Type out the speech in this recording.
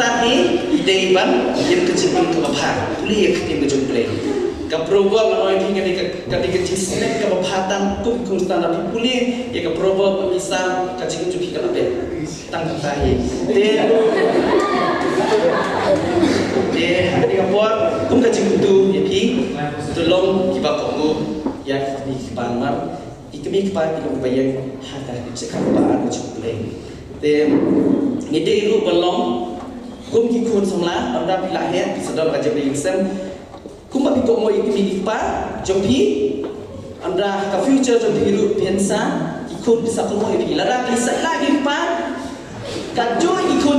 start ni ide ban yang kecil itu apa boleh yang kecil boleh kaproba menoi ketika cisnek kebapatan kum stand up boleh ya kaproba bisa kecil itu kita ada tangkap tahi hari kapor kum kecil itu ya pi tolong kita kamu ya di panmar ikemi kepada kita bayang hata bisa kapan cukup boleh ide itu belum kum kikun semula anda pilih sedang raja beringsem kum bagi kau mau ikut jompi anda ke future jompi hidup pensa ikut bisa kau mau ikut lara kisah lagi pak kajo ikut